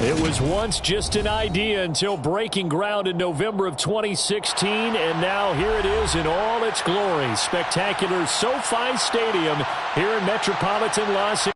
It was once just an idea until breaking ground in November of 2016, and now here it is in all its glory. Spectacular SoFi Stadium here in metropolitan Los Angeles.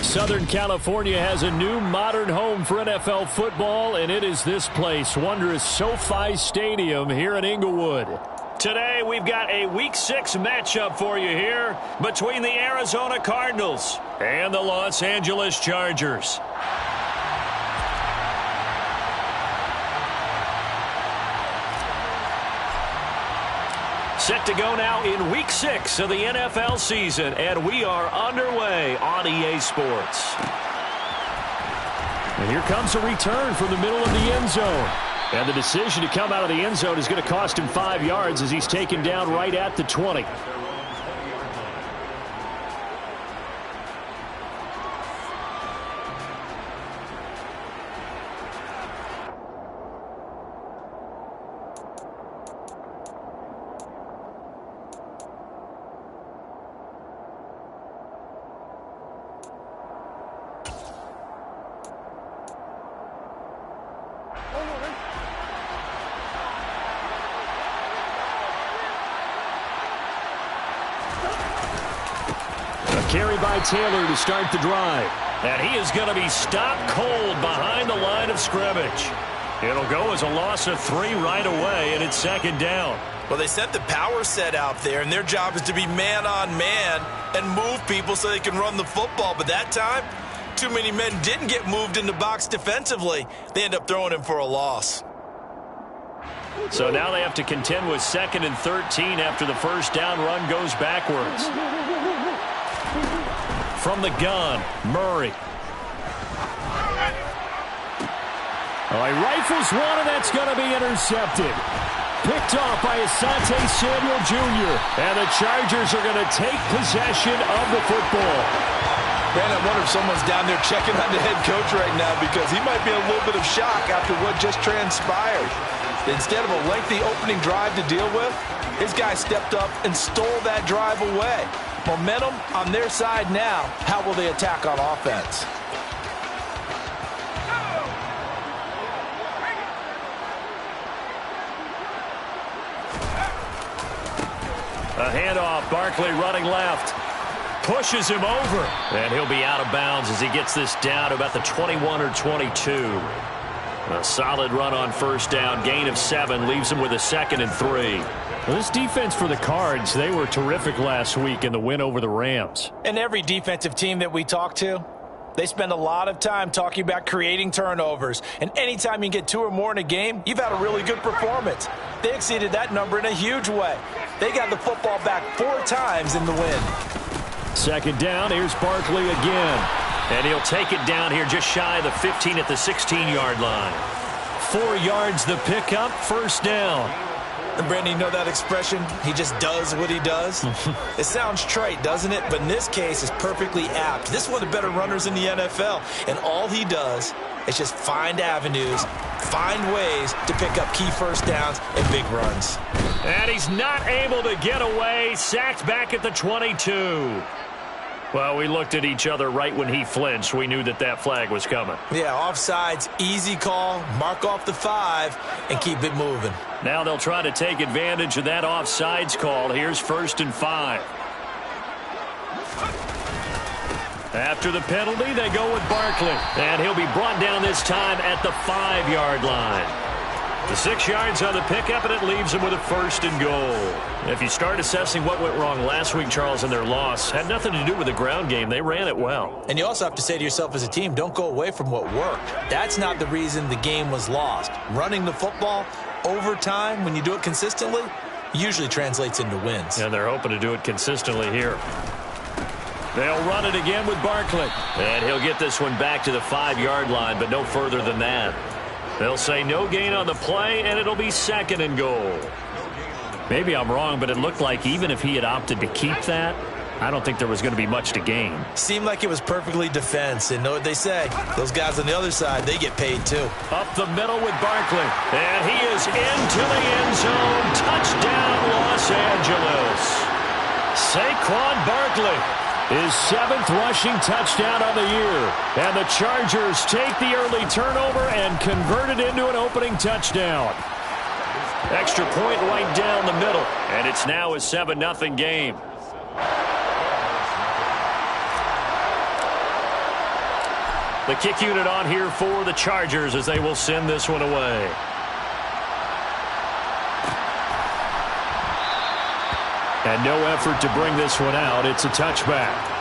Southern California has a new modern home for NFL football, and it is this place, wondrous SoFi Stadium here in Inglewood. Today, we've got a Week 6 matchup for you here between the Arizona Cardinals and the Los Angeles Chargers. Set to go now in Week 6 of the NFL season, and we are underway on EA Sports. And here comes a return from the middle of the end zone. And the decision to come out of the end zone is going to cost him 5 yards as he's taken down right at the 20. Carry by Taylor to start the drive. And he is going to be stopped cold behind the line of scrimmage. It'll go as a loss of 3 right away, and it's second down. Well, they sent the power set out there, and their job is to be man-on-man and move people so they can run the football. But that time, too many men didn't get moved in the box defensively. They end up throwing him for a loss. So now they have to contend with 2nd and 13 after the first down run goes backwards. From the gun, Murray. He rifles one, and that's going to be intercepted. Picked off by Asante Samuel Jr. And the Chargers are going to take possession of the football. Man, I wonder if someone's down there checking on the head coach right now because he might be in a little bit of shock after what just transpired. Instead of a lengthy opening drive to deal with, his guy stepped up and stole that drive away. Momentum on their side now. How will they attack on offense? A handoff, Barkley running left. Pushes him over. And he'll be out of bounds as he gets this down to about the 21 or 22. A solid run on first down. Gain of 7 leaves him with a 2nd and 3. Well, this defense for the Cards, they were terrific last week in the win over the Rams. And every defensive team that we talk to, they spend a lot of time talking about creating turnovers. And anytime you get 2 or more in a game, you've had a really good performance. They exceeded that number in a huge way. They got the football back 4 times in the win. Second down, here's Barkley again. And he'll take it down here just shy of the 15 at the 16-yard line. 4 yards the pickup, first down. And Brandon, you know that expression? He just does what he does? It sounds trite, doesn't it? But in this case, it's perfectly apt. This is one of the better runners in the NFL. And all he does is just find avenues, find ways to pick up key first downs and big runs. And he's not able to get away. Sacked back at the 22. Well, we looked at each other right when he flinched. We knew that that flag was coming. Yeah, offsides, easy call, mark off the 5, and keep it moving. Now they'll try to take advantage of that offsides call. Here's 1st and 5. After the penalty, they go with Barkley. And he'll be brought down this time at the 5-yard line. The 6 yards on the pickup, and it leaves him with a 1st and goal. If you start assessing what went wrong last week, Charles, in their loss, had nothing to do with the ground game. They ran it well. And you also have to say to yourself as a team, don't go away from what worked. That's not the reason the game was lost. Running the football over time, when you do it consistently, usually translates into wins. And they're hoping to do it consistently here. They'll run it again with Barkley. And he'll get this one back to the 5-yard line, but no further than that. They'll say no gain on the play, and it'll be 2nd and goal. Maybe I'm wrong, but it looked like even if he had opted to keep that, I don't think there was going to be much to gain. Seemed like it was perfectly defense, and know what they say. Those guys on the other side, they get paid too. Up the middle with Barkley. And he is into the end zone. Touchdown, Los Angeles. Saquon Barkley. His 7th rushing touchdown on the year. And the Chargers take the early turnover and convert it into an opening touchdown. Extra point right down the middle. And it's now a 7-0 game. The kick unit on here for the Chargers as they will send this one away. And no effort to bring this one out. It's a touchback.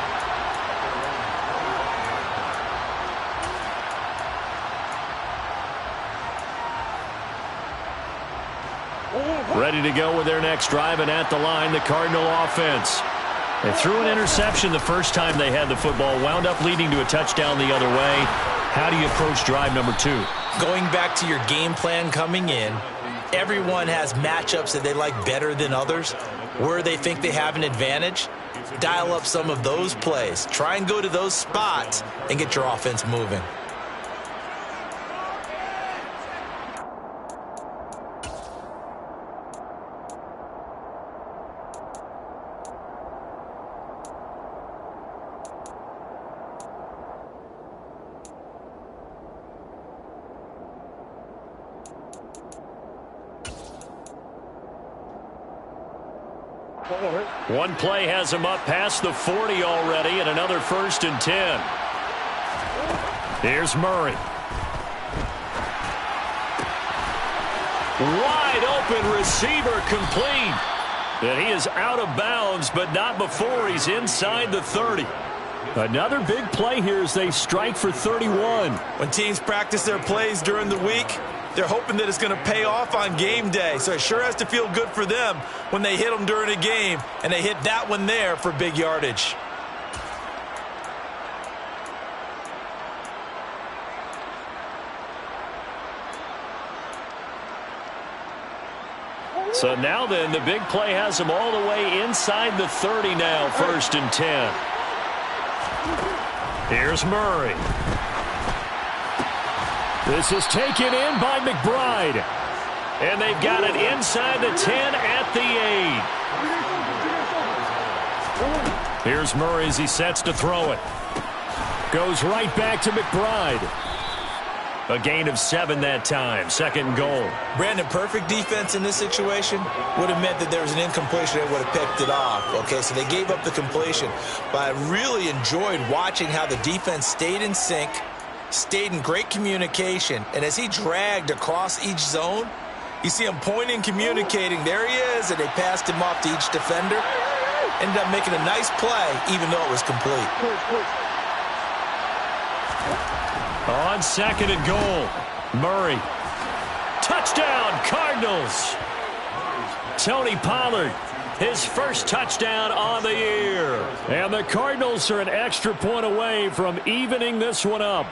Ready to go with their next drive, and at the line, the Cardinal offense. They threw an interception the first time they had the football, wound up leading to a touchdown the other way. How do you approach drive number 2? Going back to your game plan coming in, everyone has matchups that they like better than others. Where they think they have an advantage, dial up some of those plays. Try and go to those spots and get your offense moving. One play has him up past the 40 already, and another 1st and 10. Here's Murray. Wide open receiver complete. And he is out of bounds, but not before he's inside the 30. Another big play here as they strike for 31. When teams practice their plays during the week, they're hoping that it's going to pay off on game day. So it sure has to feel good for them when they hit them during a game, and they hit that one there for big yardage. So now then, the big play has them all the way inside the 30 now, 1st and 10. Here's Murray. This is taken in by McBride. And they've got it inside the 10 at the 8. Here's Murray as he sets to throw it. Goes right back to McBride. A gain of 7 that time. 2nd and goal. Brandon, perfect defense in this situation would have meant that there was an incompletion. They would have picked it off. Okay, so they gave up the completion. But I really enjoyed watching how the defense stayed in sync, stayed in great communication, and as he dragged across each zone, you see him pointing, communicating. There he is, and they passed him off to each defender. Ended up making a nice play, even though it was complete. On 2nd and goal, Murray. Touchdown, Cardinals. Tony Pollard, his first touchdown on the year. And the Cardinals are an extra point away from evening this one up.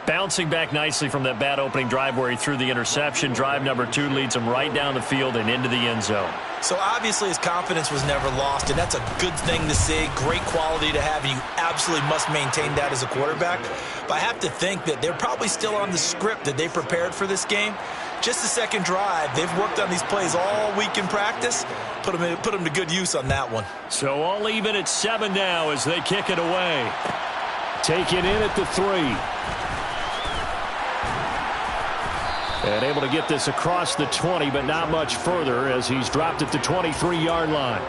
Bouncing back nicely from that bad opening drive where he threw the interception. Drive number 2 leads him right down the field and into the end zone. So obviously his confidence was never lost, and that's a good thing to see. Great quality to have, and you absolutely must maintain that as a quarterback. But I have to think that they're probably still on the script that they prepared for this game. just the second drive. They've worked on these plays all week in practice. Put them to good use on that one. So all even at 7 now as they kick it away. Taken in at the 3. And able to get this across the 20, but not much further as he's dropped at the 23-yard line.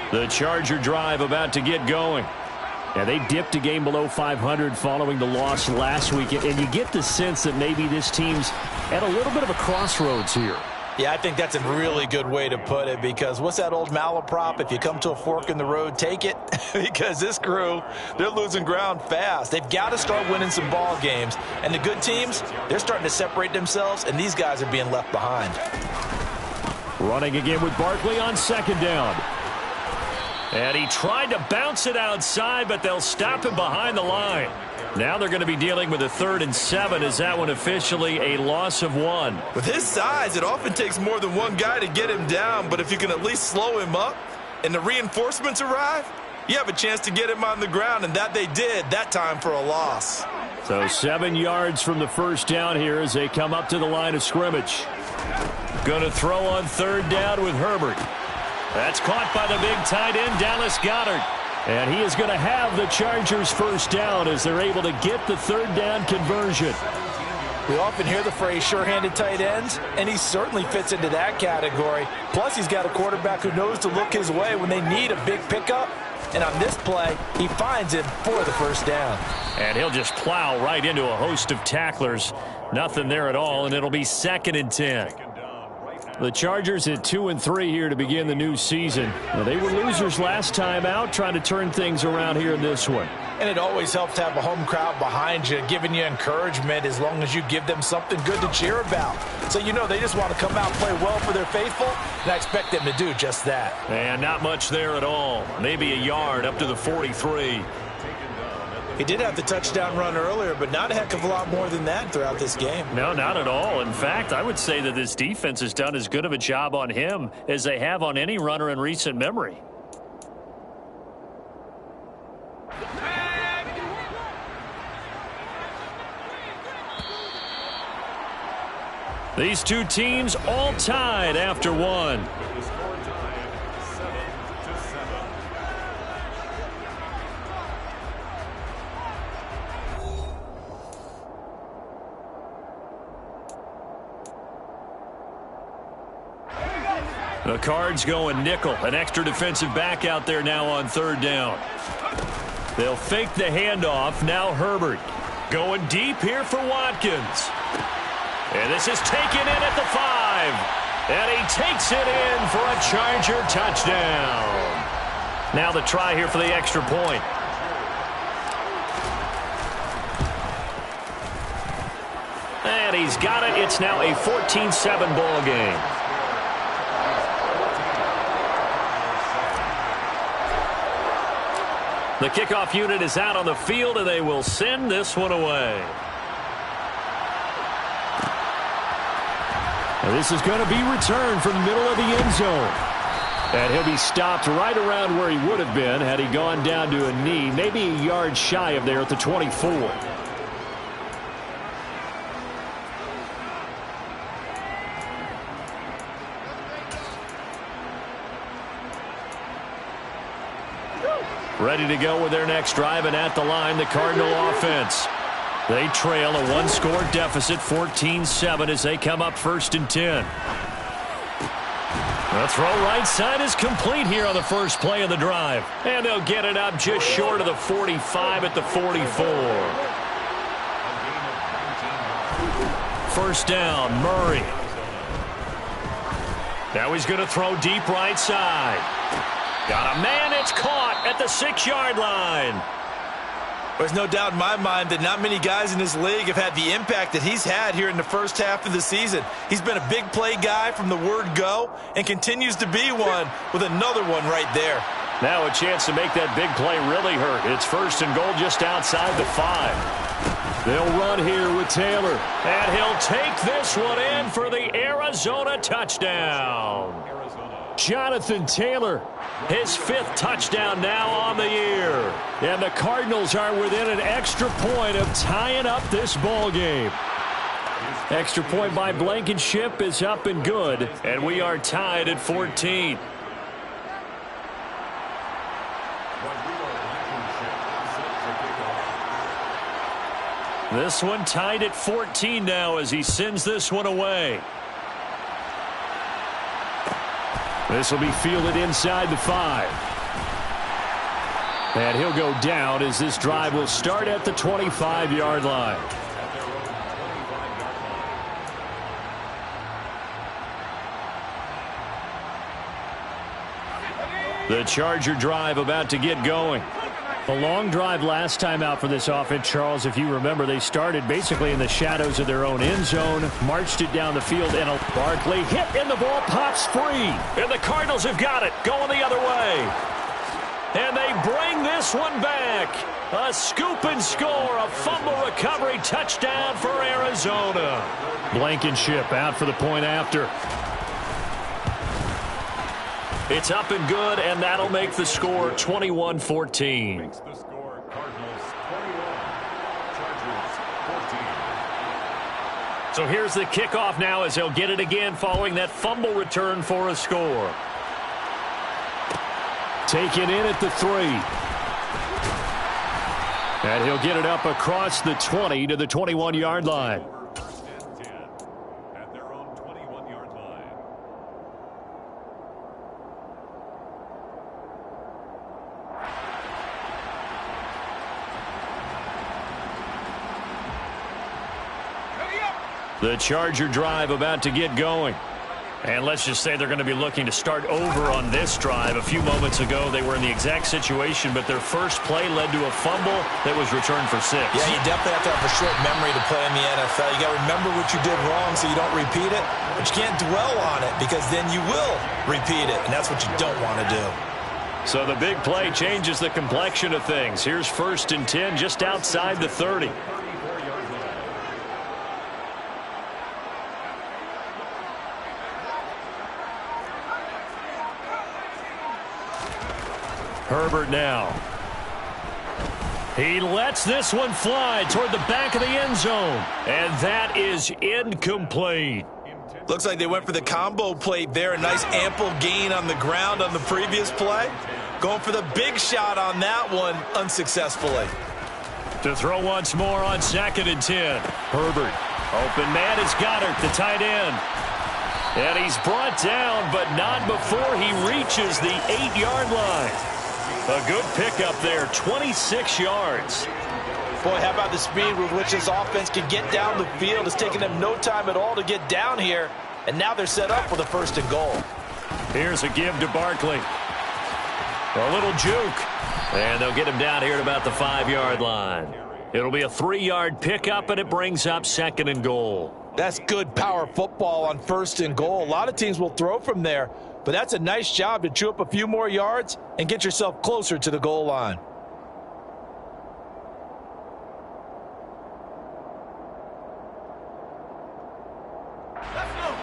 The Charger drive about to get going. And they dipped a game below 500 following the loss last week. And you get the sense that maybe this team's at a little bit of a crossroads here. Yeah, I think that's a really good way to put it, because what's that old malaprop? If you come to a fork in the road, take it. Because this crew, they're losing ground fast. They've got to start winning some ball games. And the good teams, they're starting to separate themselves, and these guys are being left behind. Running again with Barkley on 2nd down. And he tried to bounce it outside, but they'll stop him behind the line. Now they're going to be dealing with a 3rd and 7. Is that one officially a loss of 1? With his size, it often takes more than one guy to get him down, but if you can at least slow him up and the reinforcements arrive, you have a chance to get him on the ground, and that they did that time for a loss. So 7 yards from the first down here as they come up to the line of scrimmage. Going to throw on 3rd down with Herbert. That's caught by the big tight end, Dallas Goedert. And he is going to have the Chargers first down as they're able to get the 3rd down conversion. We often hear the phrase sure-handed tight ends, and he certainly fits into that category. Plus, he's got a quarterback who knows to look his way when they need a big pickup. And on this play, he finds him for the first down. And he'll just plow right into a host of tacklers. Nothing there at all, and it'll be 2nd and 10. The Chargers at 2-3 here to begin the new season. Now, they were losers last time out, trying to turn things around here in this one. And it always helps to have a home crowd behind you, giving you encouragement as long as you give them something good to cheer about. So you know they just want to come out and play well for their faithful, and I expect them to do just that. And not much there at all. Maybe a yard up to the 43. He did have the touchdown run earlier, but not a heck of a lot more than that throughout this game. No, not at all. In fact, I would say that this defense has done as good of a job on him as they have on any runner in recent memory. These two teams all tied after 1. The Cards going nickel. An extra defensive back out there now on 3rd down. They'll fake the handoff. Now Herbert going deep here for Watkins. And this is taken in at the 5. And he takes it in for a Charger touchdown. Now the try here for the extra point. And he's got it. It's now a 14-7 ball game. The kickoff unit is out on the field, and they will send this one away. Now this is going to be returned from the middle of the end zone. And he'll be stopped right around where he would have been had he gone down to a knee, maybe a yard shy of there at the 24. Ready to go with their next drive, and at the line, the Cardinal offense. They trail a 1-score deficit, 14-7, as they come up 1st and 10. The throw right side is complete here on the first play of the drive. And they'll get it up just short of the 45 at the 44. First down, Murray. Now he's going to throw deep right side. Got a man, it's caught at the 6-yard line. There's no doubt in my mind that not many guys in this league have had the impact that he's had here in the first half of the season. He's been a big play guy from the word go and continues to be one with another one right there. Now a chance to make that big play really hurt. It's 1st and goal just outside the 5. They'll run here with Taylor. And he'll take this one in for the Arizona touchdown. Jonathan Taylor, his 5th touchdown now on the year. And the Cardinals are within an extra point of tying up this ball game. Extra point by Blankenship is up and good, and we are tied at 14. This one tied at 14 now as he sends this one away. This will be fielded inside the 5. And he'll go down as this drive will start at the 25-yard line. The Charger drive about to get going. A long drive last time out for this offense, Charles. If you remember, they started basically in the shadows of their own end zone, marched it down the field, and a Barkley hit, and the ball pops free. And the Cardinals have got it, going the other way. And they bring this one back. A scoop and score, a fumble recovery touchdown for Arizona. Blankenship out for the point after. It's up and good, and that'll make the score 21-14. Makes the score Cardinals 21, Chargers 14. So here's the kickoff now as he'll get it again following that fumble return for a score. Taken in at the 3. And he'll get it up across the 20 to the 21-yard line. First and 10 at their own 21-yard line. The Charger drive about to get going. And let's just say they're going to be looking to start over on this drive. A few moments ago, they were in the exact situation, but their first play led to a fumble that was returned for 6. Yeah, you definitely have to have a short memory to play in the NFL. You got to remember what you did wrong so you don't repeat it, but you can't dwell on it because then you will repeat it, and that's what you don't want to do. So the big play changes the complexion of things. Here's 1st and 10 just outside the 30. Herbert now. He lets this one fly toward the back of the end zone. And that is incomplete. Looks like they went for the combo play there. A nice ample gain on the ground on the previous play. Going for the big shot on that one unsuccessfully. To throw once more on 2nd and 10. Herbert. Open man is Goddard, the tight end. And he's brought down, but not before he reaches the 8-yard line. A good pickup there, 26 yards. Boy, how about the speed with which this offense can get down the field? It's taken them no time at all to get down here, and now they're set up for the 1st and goal. Here's a give to Barkley. A little juke. And they'll get him down here at about the 5-yard line. It'll be a 3-yard pickup, and it brings up 2nd and goal. That's good power football on 1st and goal. A lot of teams will throw from there, but that's a nice job to chew up a few more yards and get yourself closer to the goal line.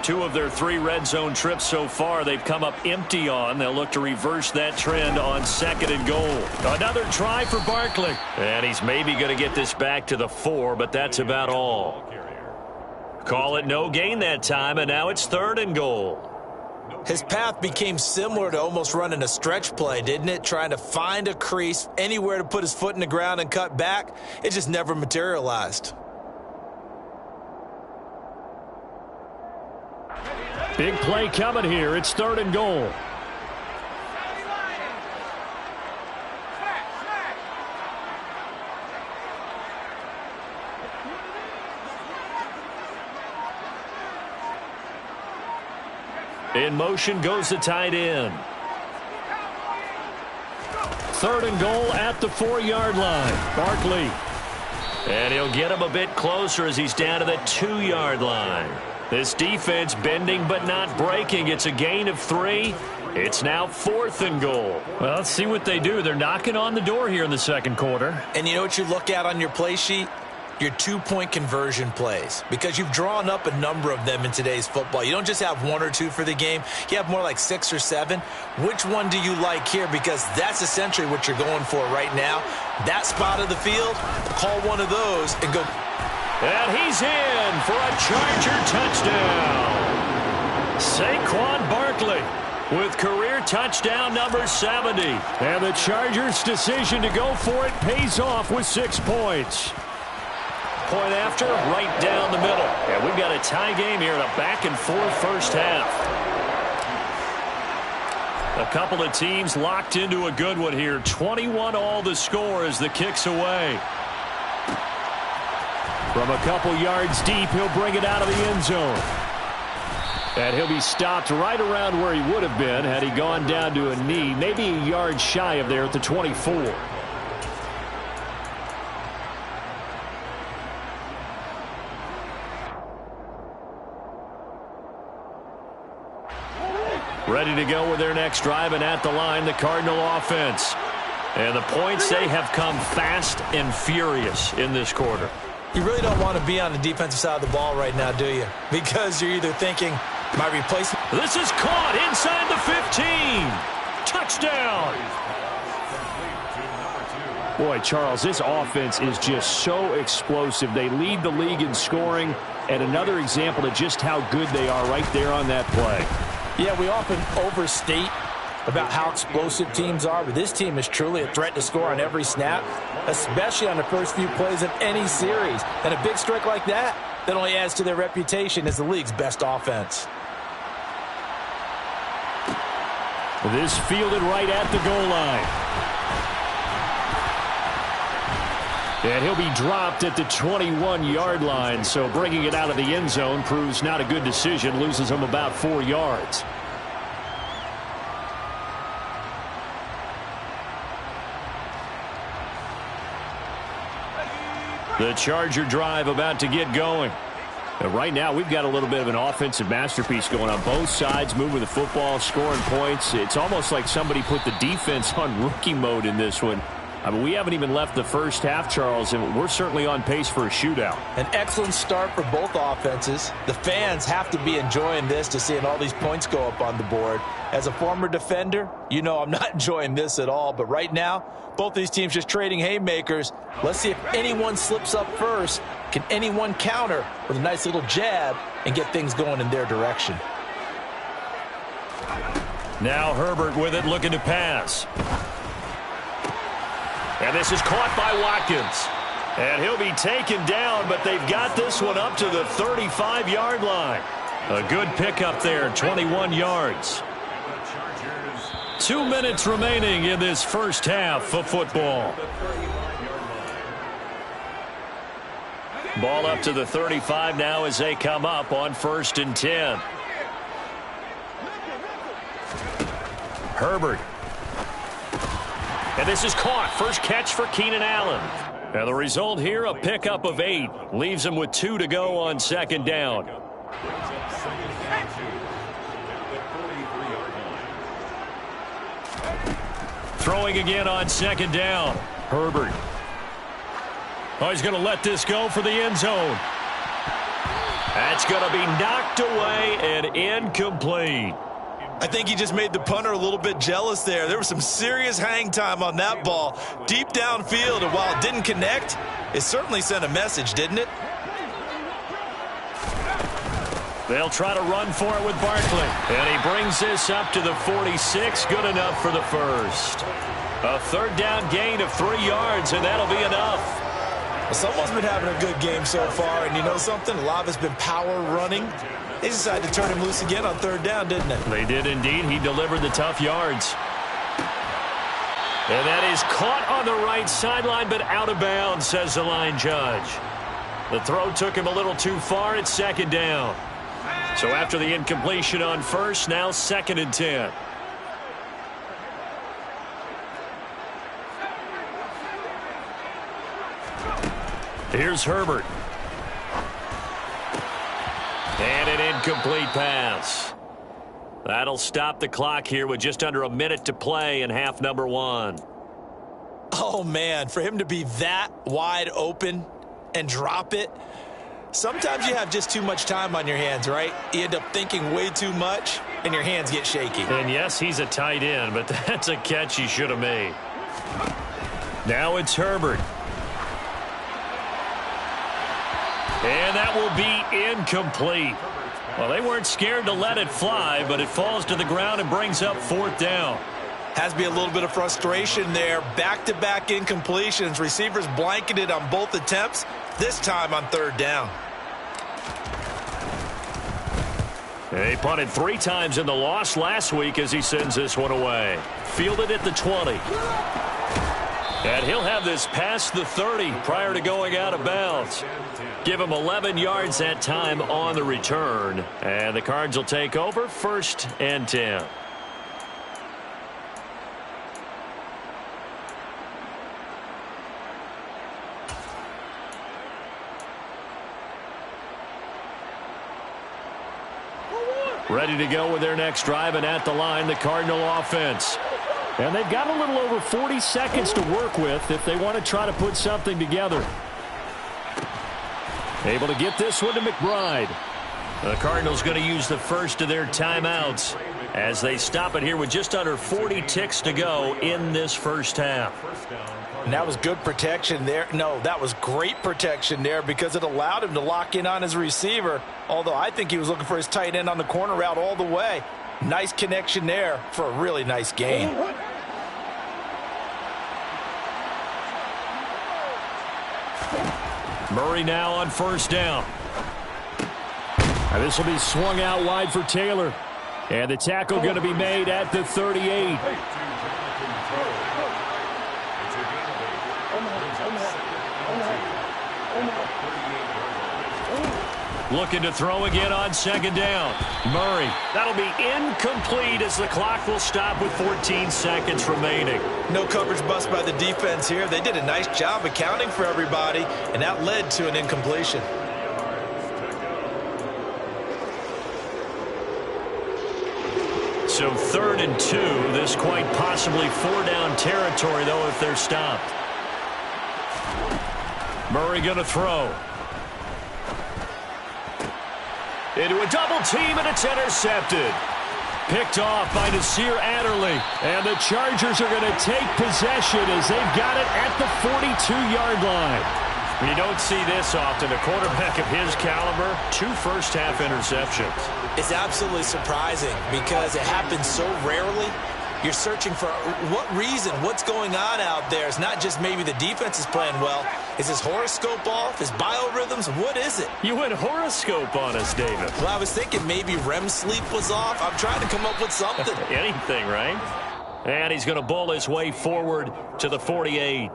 Two of their 3 red zone trips so far they've come up empty on. They'll look to reverse that trend on 2nd and goal. Another try for Barkley. And he's maybe going to get this back to the 4, but that's about all. Call it no gain that time, and now it's 3rd and goal. His path became similar to almost running a stretch play, didn't it? Trying to find a crease, anywhere to put his foot in the ground and cut back. It just never materialized. Big play coming here. It's 3rd and goal. In motion goes the tight end. 3rd and goal at the 4-yard line. Barkley. And he'll get him a bit closer as he's down to the 2-yard line. This defense bending but not breaking. It's a gain of 3. It's now 4th and goal. Well, let's see what they do. They're knocking on the door here in the 2nd quarter. And you know what you look at on your play sheet? your two-point conversion plays, because you've drawn up a number of them in today's football. You don't just have one or two for the game. You have more like 6 or 7. Which one do you like here? Because that's essentially what you're going for right now. That spot of the field, call one of those and go. And he's in for a Charger touchdown. Saquon Barkley with career touchdown number 70. And the Chargers' decision to go for it pays off with 6 points. Point after, right down the middle. And we've got a tie game here in a back-and-forth first half. A couple of teams locked into a good one here. 21 all the score as the kick's away. From a couple yards deep, he'll bring it out of the end zone. And he'll be stopped right around where he would have been had he gone down to a knee, maybe a yard shy of there at the 24. Ready to go with their next drive, and at the line, the Cardinal offense. And the points, they have come fast and furious in this quarter. You really don't want to be on the defensive side of the ball right now, do you? Because you're either thinking, my replacement. This is caught inside the 15. Touchdown. Boy, Charles, this offense is just so explosive. They lead the league in scoring, and another example of just how good they are right there on that play. Yeah, we often overstate about how explosive teams are, but this team is truly a threat to score on every snap, especially on the first few plays of any series. And a big strike like that only adds to their reputation as the league's best offense. This fielded right at the goal line. And he'll be dropped at the 21-yard line, so bringing it out of the end zone proves not a good decision, loses him about 4 yards. The Charger drive about to get going. And right now, we've got a little bit of an offensive masterpiece going on both sides, moving the football, scoring points. It's almost like somebody put the defense on rookie mode in this one. I mean, we haven't even left the first half, Charles, and we're certainly on pace for a shootout. An excellent start for both offenses. The fans have to be enjoying this, to seeing all these points go up on the board. As a former defender, you know I'm not enjoying this at all. But right now, both these teams just trading haymakers. Let's see if anyone slips up first. Can anyone counter with a nice little jab and get things going in their direction? Now Herbert with it, looking to pass. And this is caught by Watkins. And he'll be taken down, but they've got this one up to the 35-yard line. A good pickup there, 21 yards. 2 minutes remaining in this first half of football. Ball up to the 35 now as they come up on 1st and 10. Herbert. And this is caught. First catch for Keenan Allen. And the result here, a pickup of 8. Leaves him with 2 to go on 2nd down. Throwing again on 2nd down. Herbert. Oh, he's going to let this go for the end zone. That's going to be knocked away and incomplete. I think he just made the punter a little bit jealous there. There was some serious hang time on that ball deep downfield, and while it didn't connect, it certainly sent a message, didn't it? They'll try to run for it with Barkley. And he brings this up to the 46. Good enough for the first. A 3rd down gain of 3 yards, and that'll be enough. Well, someone's been having a good game so far, and you know something? A lot of it's been power running. They decided to turn him loose again on 3rd down, didn't they? They did indeed. He delivered the tough yards. And that is caught on the right sideline, but out of bounds, says the line judge. The throw took him a little too far. It's 2nd down. So after the incompletion on 1st, now 2nd and 10. Here's Herbert. And an incomplete pass. That'll stop the clock here with just under a minute to play in half number 1. Oh, man, for him to be that wide open and drop it. Sometimes you have just too much time on your hands, right? You end up thinking way too much, and your hands get shaky. And yes, he's a tight end, but that's a catch he should have made. Now it's Herbert. And that will be incomplete. Well, they weren't scared to let it fly, but it falls to the ground and brings up 4th down. Has to be a little bit of frustration there. Back-to-back incompletions. Receivers blanketed on both attempts, this time on 3rd down. He punted 3 times in the loss last week as he sends this one away. Fielded at the 20. And he'll have this past the 30 prior to going out of bounds. Give him 11 yards that time on the return. And the Cards will take over 1st and 10. Ready to go with their next drive, and at the line, the Cardinal offense. And they've got a little over 40 seconds to work with if they want to try to put something together. Able to get this one to McBride. The Cardinals going to use the first of their timeouts as they stop it here with just under 40 ticks to go in this first half. And that was good protection there. No, that was great protection there because it allowed him to lock in on his receiver, although I think he was looking for his tight end on the corner route all the way. Nice connection there for a really nice gain. Murray now on 1st down. And this will be swung out wide for Taylor. And the tackle going to be made at the 38. Looking to throw again on 2nd down. Murray. That'll be incomplete as the clock will stop with 14 seconds remaining. No coverage bust by the defense here. They did a nice job accounting for everybody, and that led to an incompletion. So 3rd and 2. This quite possibly 4-down territory, though, if they're stopped. Murray going to throw. Into a double team, and it's intercepted. Picked off by Nasir Adderley. And the Chargers are going to take possession as they've got it at the 42-yard line. You don't see this often. A quarterback of his caliber, 2 first-half interceptions. It's absolutely surprising because it happens so rarely. You're searching for what reason, what's going on out there. It's not just maybe the defense is playing well. Is his horoscope off? His biorhythms? What is it? You went horoscope on us, David. Well, I was thinking maybe REM sleep was off. I'm trying to come up with something. Anything, right? And he's going to bowl his way forward to the 48.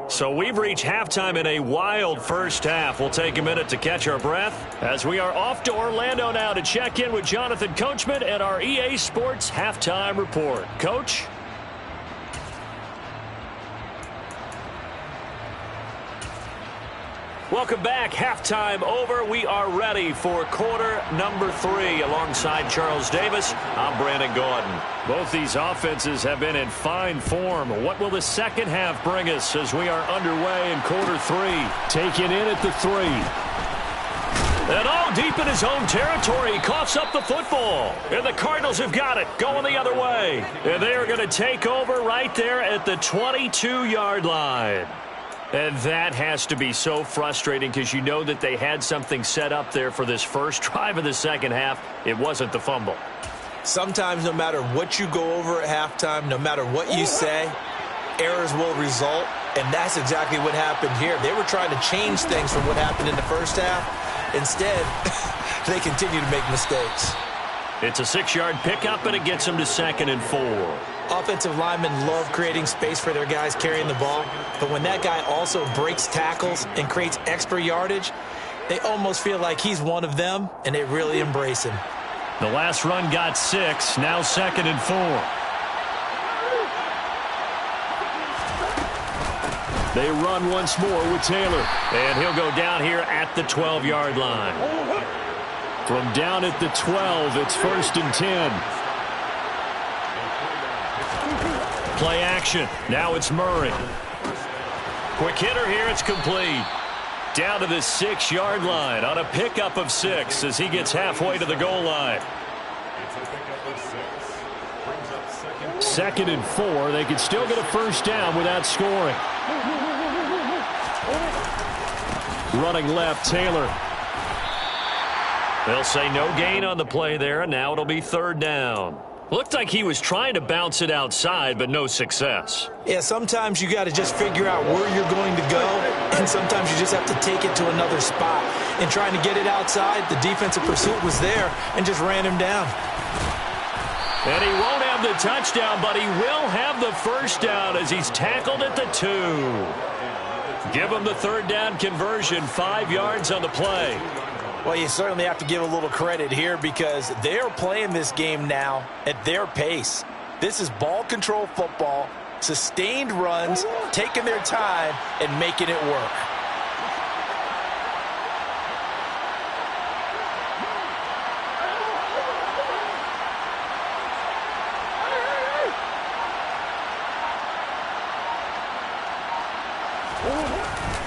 So we've reached halftime in a wild first half. We'll take a minute to catch our breath as we are off to Orlando now to check in with Jonathan Coachman and our EA Sports Halftime Report. Coach? Welcome back. Halftime over. We are ready for quarter number 3. Alongside Charles Davis, I'm Brandon Gordon. Both these offenses have been in fine form. What will the second half bring us as we are underway in quarter 3? Taken in at the 3. And all deep in his own territory, he coughs up the football. And the Cardinals have got it, going the other way. And they are going to take over right there at the 22-yard line. And that has to be so frustrating because you know that they had something set up there for this first drive of the second half. It wasn't the fumble. Sometimes no matter what you go over at halftime, no matter what you say, errors will result. And that's exactly what happened here. They were trying to change things from what happened in the first half. Instead, they continue to make mistakes. It's a 6-yard pickup, and it gets them to 2nd and 4. Offensive linemen love creating space for their guys carrying the ball, but when that guy also breaks tackles and creates extra yardage, they almost feel like he's one of them, and they really embrace him. The last run got 6, now 2nd and 4. They run once more with Taylor, and he'll go down here at the 12-yard line. From down at the 12, it's 1st and 10. Play action. Now it's Murray. Quick hitter here. It's complete. Down to the 6-yard line on a pickup of 6 as he gets halfway to the goal line. It's a pickup of 6. Brings up second and 4. They could still get a first down without scoring. Running left, Taylor. They'll say no gain on the play there, and now it'll be third down. Looked like he was trying to bounce it outside, but no success. Yeah, sometimes you got to just figure out where you're going to go, and sometimes you just have to take it to another spot. And trying to get it outside, the defensive pursuit was there and just ran him down. And he won't have the touchdown, but he will have the first down as he's tackled at the 2. Give him the third down conversion, 5 yards on the play. Well, you certainly have to give a little credit here because they're playing this game now at their pace. This is ball control football, sustained runs, taking their time, and making it work.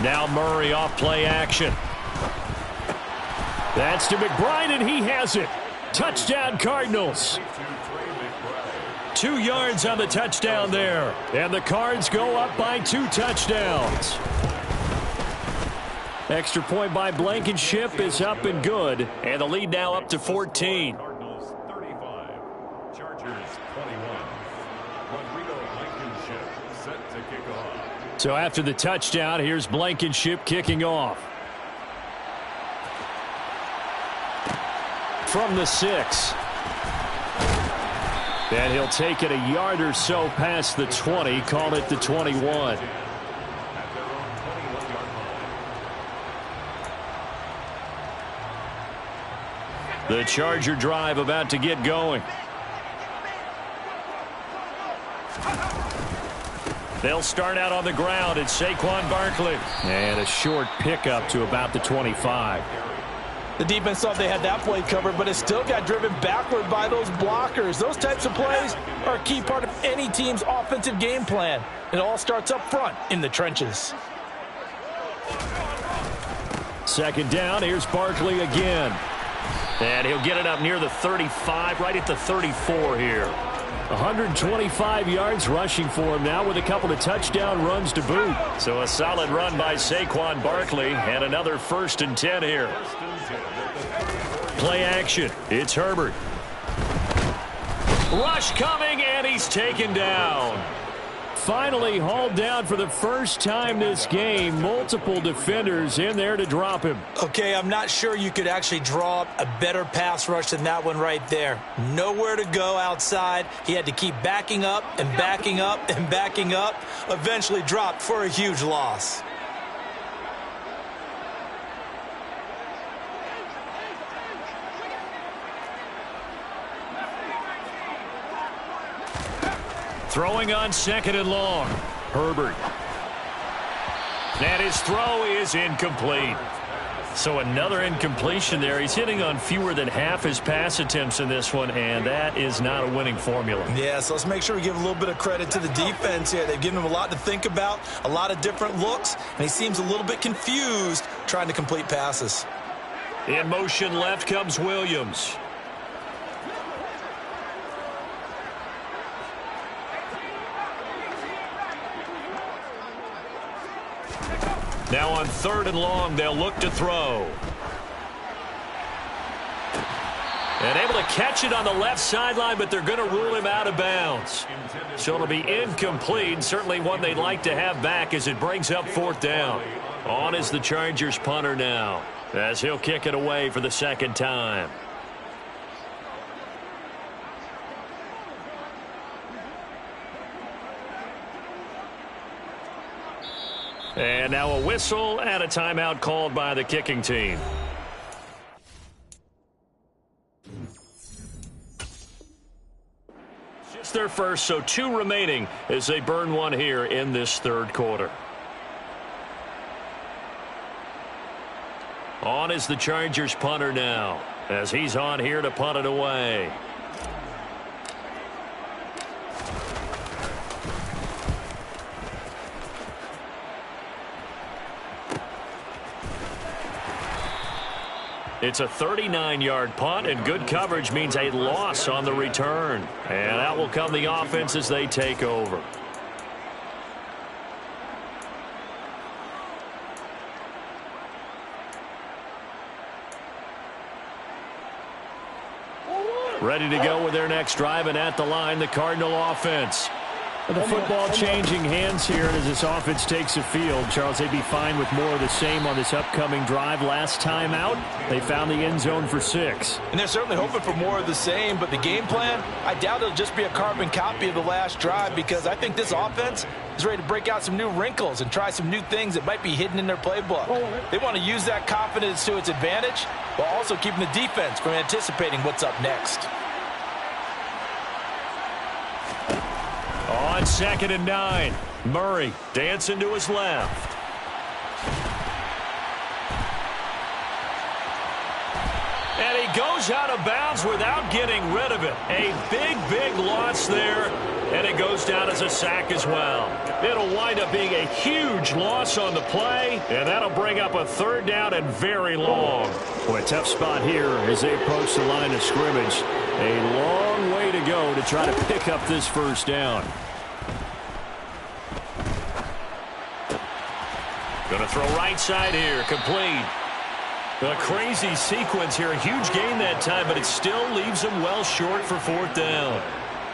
Now Murray off play action. That's to McBride, and he has it. Touchdown, Cardinals. 2 yards on the touchdown there. And the Cards go up by 2 touchdowns. Extra point by Blankenship is up and good. And the lead now up to 14. Cardinals 35. Chargers 21. Rodrigo Blankenship set to kick off. So after the touchdown, here's Blankenship kicking off. From the 6. And he'll take it a yard or so past the 20, call it the 21. The Charger drive about to get going. They'll start out on the ground. It's Saquon Barkley. And a short pickup to about the 25. The defense thought they had that play covered, but it still got driven backward by those blockers. Those types of plays are a key part of any team's offensive game plan. It all starts up front in the trenches. Second down, here's Barkley again. And he'll get it up near the 35, right at the 34 here. 125 yards rushing for him now with a couple of touchdown runs to boot. So a solid run by Saquon Barkley and another 1st and 10 here. Play action. It's Herbert. Rush coming, and he's taken down. Finally hauled down for the first time this game. Multiple defenders in there to drop him. Okay, I'm not sure you could actually draw up a better pass rush than that one right there. Nowhere to go outside. He had to keep backing up and backing up and backing up. Eventually dropped for a huge loss. Throwing on 2nd and long. Herbert. And his throw is incomplete. So another incompletion there. He's hitting on fewer than half his pass attempts in this one, and that is not a winning formula. Yeah, so let's make sure we give a little bit of credit to the defense here. They've given him a lot to think about, a lot of different looks, and he seems a little bit confused trying to complete passes. In motion left comes Williams. Now on 3rd and long, they'll look to throw. And able to catch it on the left sideline, but they're going to rule him out of bounds. So it'll be incomplete, certainly one they'd like to have back as it brings up 4th down. On is the Chargers punter now, as he'll kick it away for the 2nd time. And now a whistle and a timeout called by the kicking team. Just their first, so 2 remaining as they burn one here in this 3rd quarter. On is the Chargers punter now, as he's on here to punt it away. It's a 39-yard punt, and good coverage means a loss on the return. And out will come the offense as they take over. Ready to go with their next drive, and at the line, the Cardinal offense. The football changing hands here as this offense takes the field. Charles, they'd be fine with more of the same on this upcoming drive. Last time out, they found the end zone for 6. And they're certainly hoping for more of the same, but the game plan, I doubt it'll just be a carbon copy of the last drive, because I think this offense is ready to break out some new wrinkles and try some new things that might be hidden in their playbook. They want to use that confidence to its advantage while also keeping the defense from anticipating what's up next. On 2nd and 9, Murray dancing to his left. And he goes out of bounds without getting rid of it. A big loss there, and it goes down as a sack as well. It'll wind up being a huge loss on the play, and that'll bring up a 3rd down and very long. Boy, a tough spot here as they approach the line of scrimmage. A long way to go to try to pick up this 1st down. Going to throw right side here, complete. A crazy sequence here, a huge gain that time, but it still leaves them well short for 4th down.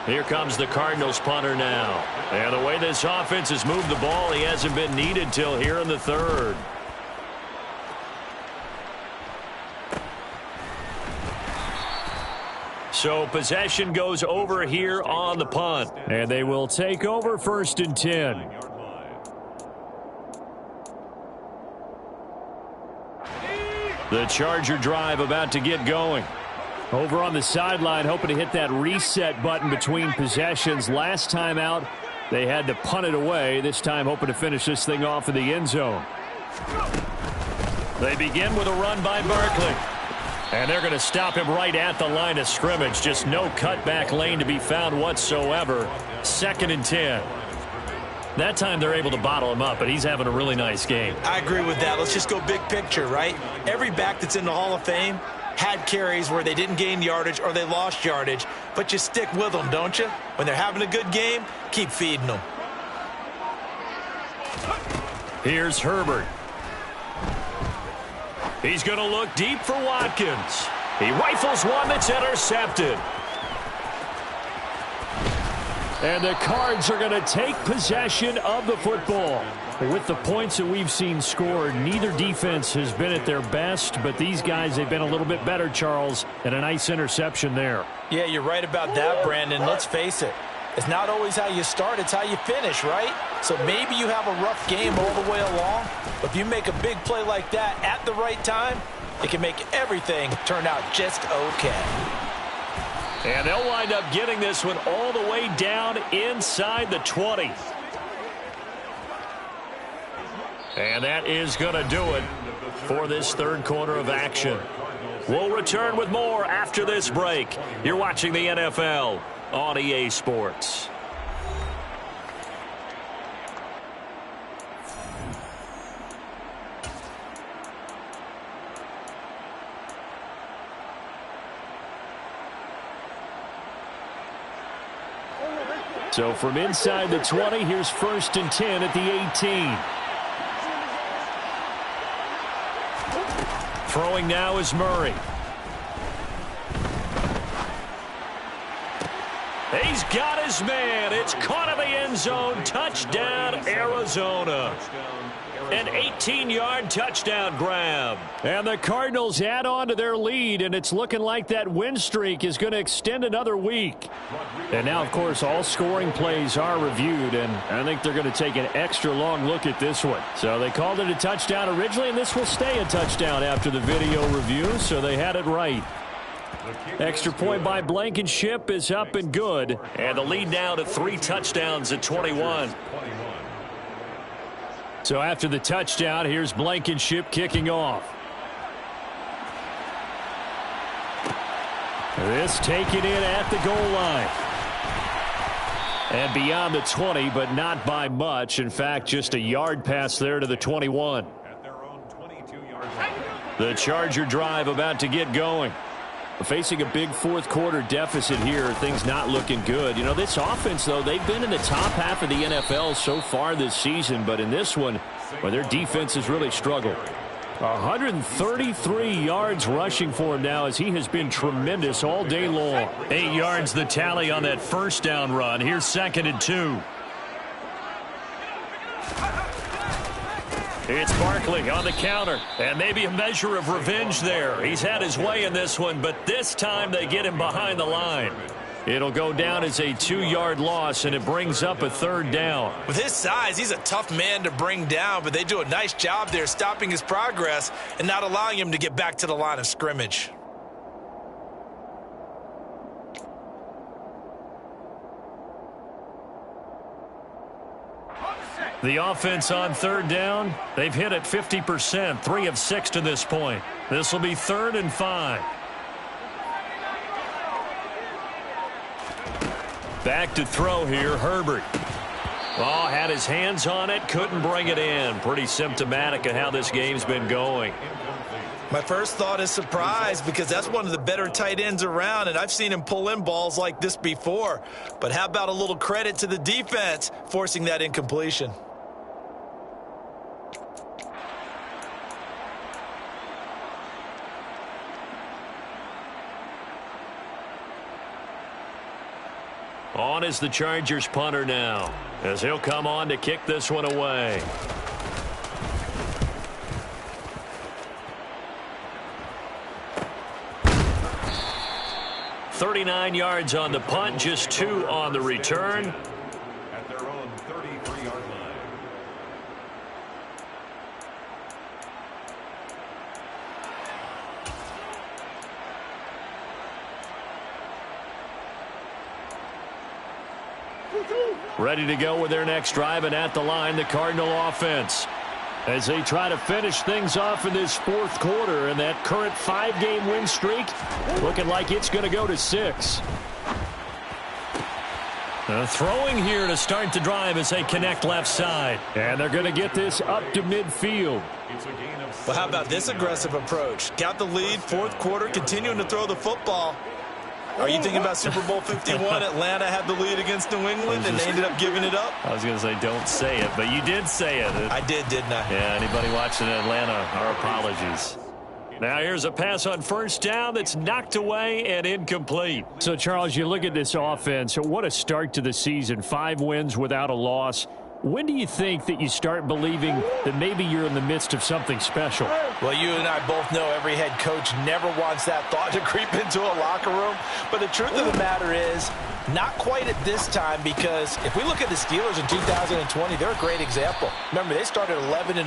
Here comes the Cardinals punter now. And the way this offense has moved the ball, he hasn't been needed till here in the 3rd. So possession goes over here on the punt. And they will take over 1st and 10. The Charger drive about to get going. Over on the sideline, hoping to hit that reset button between possessions. Last time out, they had to punt it away. This time, hoping to finish this thing off in the end zone. They begin with a run by Barkley. And they're going to stop him right at the line of scrimmage. Just no cutback lane to be found whatsoever. 2nd and 10. That time they're able to bottle him up, but he's having a really nice game. I agree with that. Let's just go big picture, right? Every back that's in the Hall of Fame had carries where they didn't gain yardage or they lost yardage, but you stick with them, don't you? When they're having a good game, keep feeding them. Here's Herbert. He's going to look deep for Watkins. He rifles one that's intercepted. And the Cards are going to take possession of the football. With the points that we've seen scored, neither defense has been at their best, but these guys, they've been a little bit better, Charles, and a nice interception there. Yeah, you're right about that, Brandon. Let's face it. It's not always how you start, it's how you finish, right? So maybe you have a rough game all the way along, but if you make a big play like that at the right time, it can make everything turn out just okay. And they'll wind up getting this one all the way down inside the 20. And that is going to do it for this 3rd quarter of action. We'll return with more after this break. You're watching the NFL on EA Sports. So from inside the 20, here's 1st and 10 at the 18. Throwing now is Murray. He's got his man. It's caught in the end zone. Touchdown, Arizona. An 18-yard touchdown grab. And the Cardinals add on to their lead, and it's looking like that win streak is going to extend another week. And now, of course, all scoring plays are reviewed, and I think they're going to take an extra long look at this one. So they called it a touchdown originally, and this will stay a touchdown after the video review, so they had it right. Extra point by Blankenship is up and good. And the lead now to 3 touchdowns at 21. So after the touchdown, here's Blankenship kicking off. This taken in at the goal line. And beyond the 20, but not by much. In fact, just a yard pass there to the 21. The Charger drive about to get going. Facing a big fourth quarter deficit here, things not looking good. You know, this offense, though, they've been in the top half of the NFL so far this season, but in this one, well, their defense has really struggled. 133 yards rushing for him now as he has been tremendous all day long. 8 yards the tally on that first down run. Here's 2nd and 2. It's Barkley on the counter, and maybe a measure of revenge there. He's had his way in this one, but this time they get him behind the line. It'll go down as a 2-yard loss, and it brings up a 3rd down. With his size, he's a tough man to bring down, but they do a nice job there stopping his progress and not allowing him to get back to the line of scrimmage. The offense on 3rd down, they've hit it 50%, 3 of 6 to this point. This will be 3rd and 5. Back to throw here, Herbert. Oh, had his hands on it, couldn't bring it in. Pretty symptomatic of how this game's been going. My first thought is surprise because that's one of the better tight ends around, and I've seen him pull in balls like this before. But how about a little credit to the defense forcing that incompletion? On is the Chargers punter now, as he'll come on to kick this one away. $39 yards on the punt, just 2 on the return. At their own 33-yard line. Ready to go with their next drive, and at the line, the Cardinal offense, as they try to finish things off in this fourth quarter, and that current 5-game win streak looking like it's going to go to 6. Throwing here to start the drive as they connect left side. And they're going to get this up to midfield. Well, how about this aggressive approach? Got the lead, fourth quarter, continuing to throw the football. Are you thinking about Super Bowl 51? Atlanta had the lead against New England, and they ended up giving it up? I was going to say don't say it, but you did say it. I did, didn't I? Yeah, anybody watching Atlanta, our apologies. Now here's a pass on first down that's knocked away and incomplete. So, Charles, you look at this offense. What a start to the season. 5 wins without a loss. When do you think that you start believing that maybe you're in the midst of something special? Well, you and I both know every head coach never wants that thought to creep into a locker room. But the truth of the matter is, not quite at this time, because if we look at the Steelers in 2020, they're a great example. Remember, they started 11-0,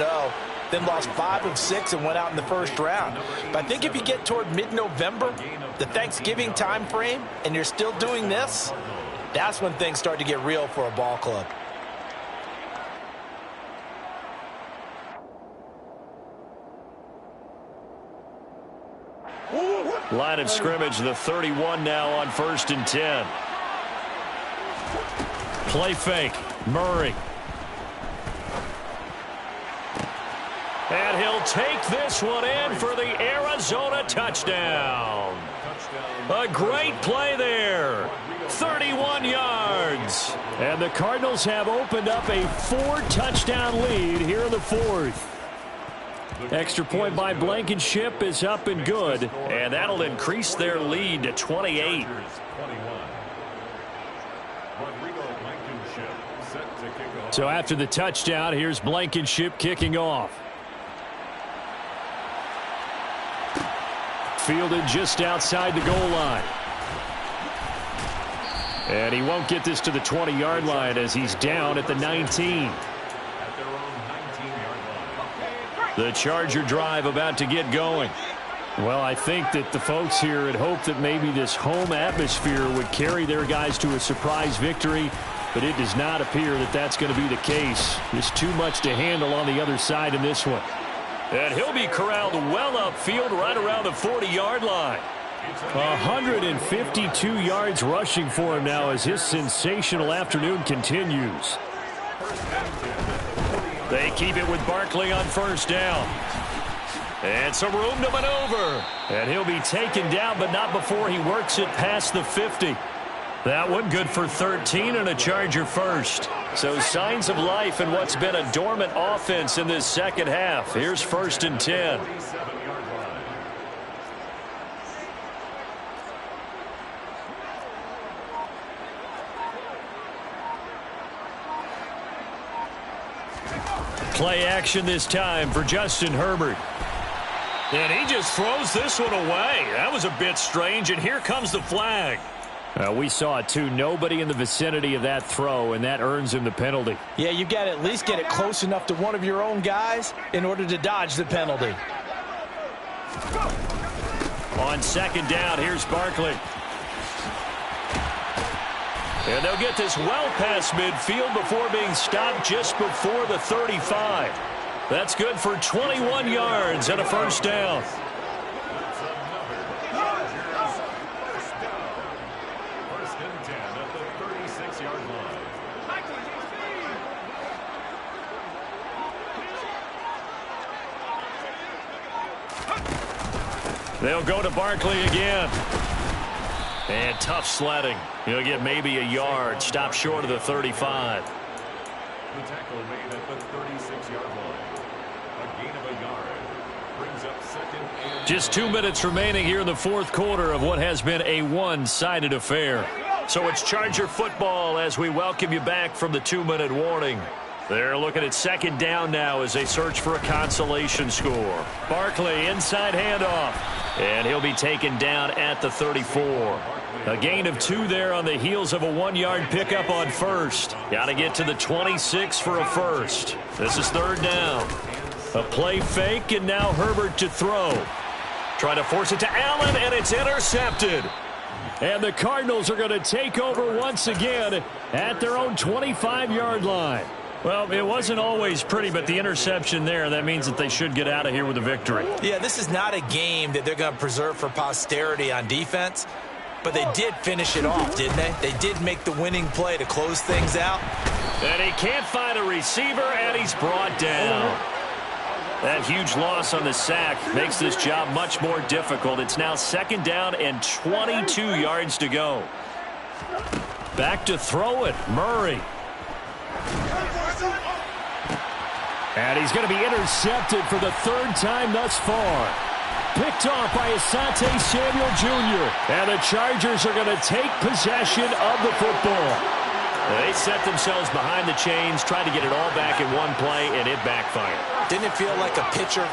then lost 5 of 6 and went out in the first round. But I think if you get toward mid-November, the Thanksgiving time frame, and you're still doing this, that's when things start to get real for a ball club. Line of scrimmage, the 31 now on 1st and 10. Play fake, Murray. And he'll take this one in for the Arizona touchdown. A great play there. 31 yards. And the Cardinals have opened up a 4-touchdown lead here in the fourth. Extra point by Blankenship is up and good. And that'll increase their lead to 28. So after the touchdown, here's Blankenship kicking off. Fielded just outside the goal line. And he won't get this to the 20-yard line as he's down at the 19. The Charger drive about to get going. Well, I think that the folks here had hoped that maybe this home atmosphere would carry their guys to a surprise victory, but it does not appear that that's going to be the case. There's too much to handle on the other side in this one. And he'll be corralled well upfield right around the 40-yard line. 152 yards rushing for him now as his sensational afternoon continues. They keep it with Barkley on first down. And some room to maneuver. And he'll be taken down, but not before he works it past the 50. That one good for 13 and a Charger first. So signs of life in what's been a dormant offense in this second half. Here's 1st and 10. Play action this time for Justin Herbert. And he just throws this one away. That was a bit strange, and here comes the flag. We saw it too. Nobody in the vicinity of that throw, and that earns him the penalty. Yeah, you got to at least get it close enough to one of your own guys in order to dodge the penalty. On 2nd down, here's Barkley. And they'll get this well past midfield before being stopped just before the 35. That's good for 21 yards and a 1st down. They'll go to Barkley again. And tough sledding. He'll get maybe a yard. Stop short of the 35. The tackle made at the 36-yard line. A gain of a yard. Brings up 2nd and... Just 2 minutes remaining here in the 4th quarter of what has been a one-sided affair. So it's Charger football as we welcome you back from the 2-minute warning. They're looking at 2nd down now as they search for a consolation score. Barkley inside handoff. And he'll be taken down at the 34. A gain of 2 there on the heels of a 1-yard pickup on 1st. Got to get to the 26 for a 1st. This is 3rd down. A play fake, and now Herbert to throw. Trying to force it to Allen, and it's intercepted. And the Cardinals are going to take over once again at their own 25-yard line. Well, it wasn't always pretty, but the interception there, that means that they should get out of here with a victory. Yeah, this is not a game that they're going to preserve for posterity on defense, but they did finish it off, didn't they? They did make the winning play to close things out. And he can't find a receiver, and he's brought down. That huge loss on the sack makes this job much more difficult. It's now 2nd down and 22 yards to go. Back to throw it, Murray. And he's going to be intercepted for the 3rd time thus far. Picked off by Asante Samuel Jr. And the Chargers are going to take possession of the football. They set themselves behind the chains, tried to get it all back in one play, and it backfired. Didn't it feel like a pitcher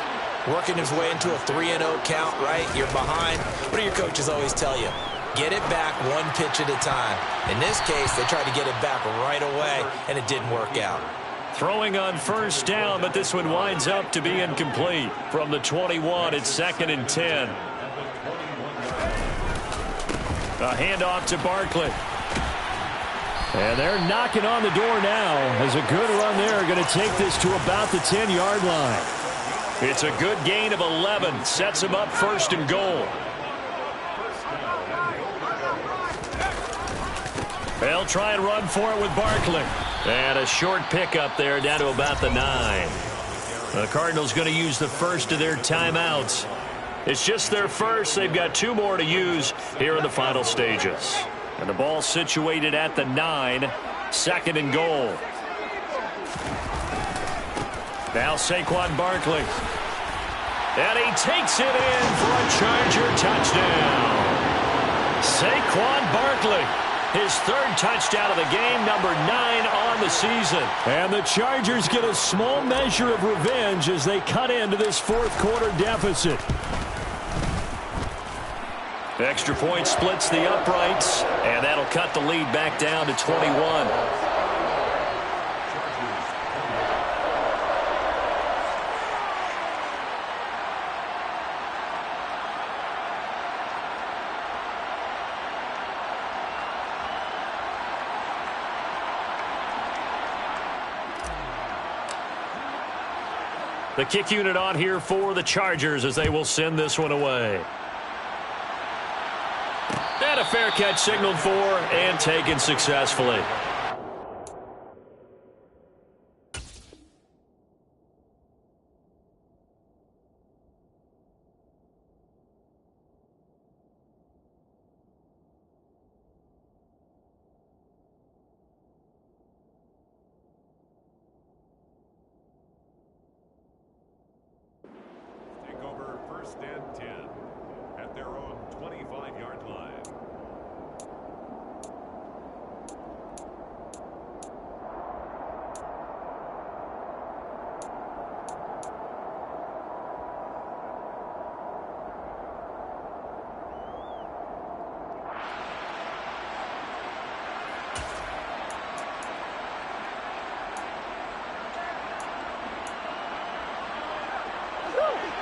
working his way into a 3-0 count, right? You're behind. What do your coaches always tell you? Get it back one pitch at a time. In this case, they tried to get it back right away, and it didn't work out. Throwing on 1st down, but this one winds up to be incomplete. From the 21, it's 2nd and 10. A handoff to Barkley. And they're knocking on the door now as a good run there going to take this to about the 10-yard line. It's a good gain of 11. Sets him up 1st and goal. They'll try and run for it with Barkley. And a short pickup there down to about the 9. The Cardinals going to use the first of their timeouts. It's just their first. They've got 2 more to use here in the final stages. And the ball situated at the 9. 2nd and goal. Now Saquon Barkley. And he takes it in for a Charger touchdown. Saquon Barkley. His 3rd touchdown of the game, number 9 on the season. And the Chargers get a small measure of revenge as they cut into this 4th quarter deficit. Extra point splits the uprights, and that'll cut the lead back down to 21. The kick unit on here for the Chargers as they will send this one away. And a fair catch signaled for and taken successfully.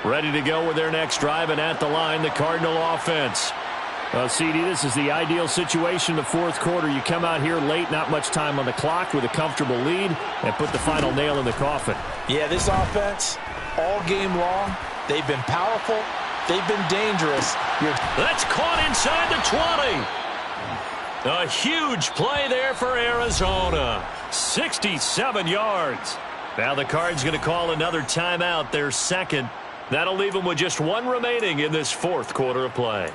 Ready to go with their next drive, and at the line, the Cardinal offense. CD, this is the ideal situation in the fourth quarter. You come out here late, not much time on the clock, with a comfortable lead, and put the final nail in the coffin. Yeah, this offense, all game long, they've been powerful, they've been dangerous. That's caught inside the 20. A huge play there for Arizona. 67 yards. Now the Cards going to call another timeout, their second. That'll leave them with just one remaining in this fourth quarter of play.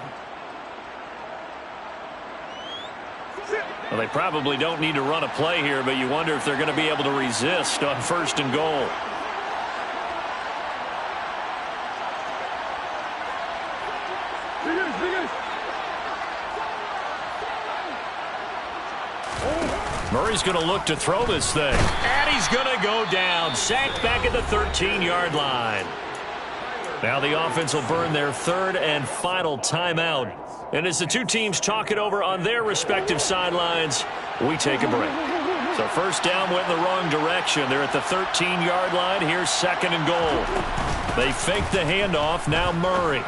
Well, they probably don't need to run a play here, but you wonder if they're going to be able to resist on 1st and goal. Murray's going to look to throw this thing. And he's going to go down. Sacked back at the 13-yard line. Now the offense will burn their third and final timeout. And as the two teams talk it over on their respective sidelines, we take a break. So first down went in the wrong direction. They're at the 13-yard line. Here's 2nd and goal. They fake the handoff. Now Murray.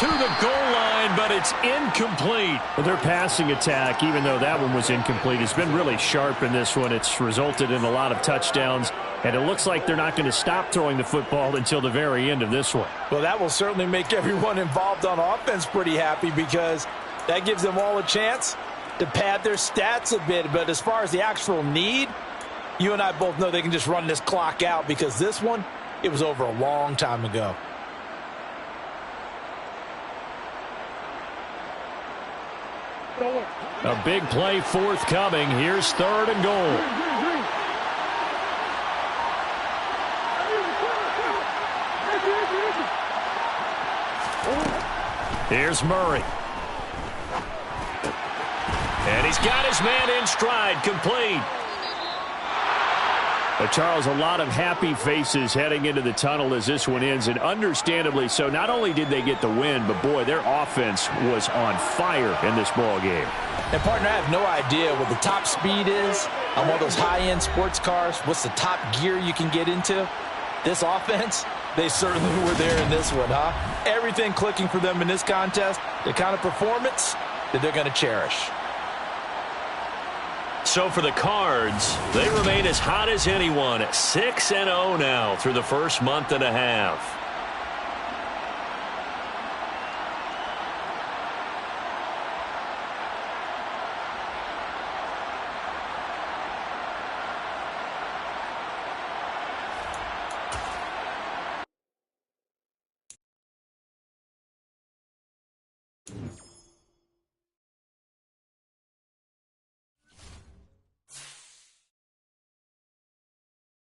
To the goal line, but it's incomplete. Well, their passing attack, even though that one was incomplete, has been really sharp in this one. It's resulted in a lot of touchdowns, and it looks like they're not going to stop throwing the football until the very end of this one. Well, that will certainly make everyone involved on offense pretty happy, because that gives them all a chance to pad their stats a bit. But as far as the actual need, you and I both know they can just run this clock out, because this one, it was over a long time ago. A big play forthcoming. Here's 3rd and goal. Here's Murray. And he's got his man in stride, complete. But Charles, a lot of happy faces heading into the tunnel as this one ends, and understandably so. Not only did they get the win, but boy, their offense was on fire in this ball game. And partner, I have no idea what the top speed is on one of those high-end sports cars. What's the top gear you can get into? This offense, they certainly were there in this one, huh? Everything clicking for them in this contest, the kind of performance that they're going to cherish. So for the Cards, they remain as hot as anyone at 6-0 now through the first month and a half.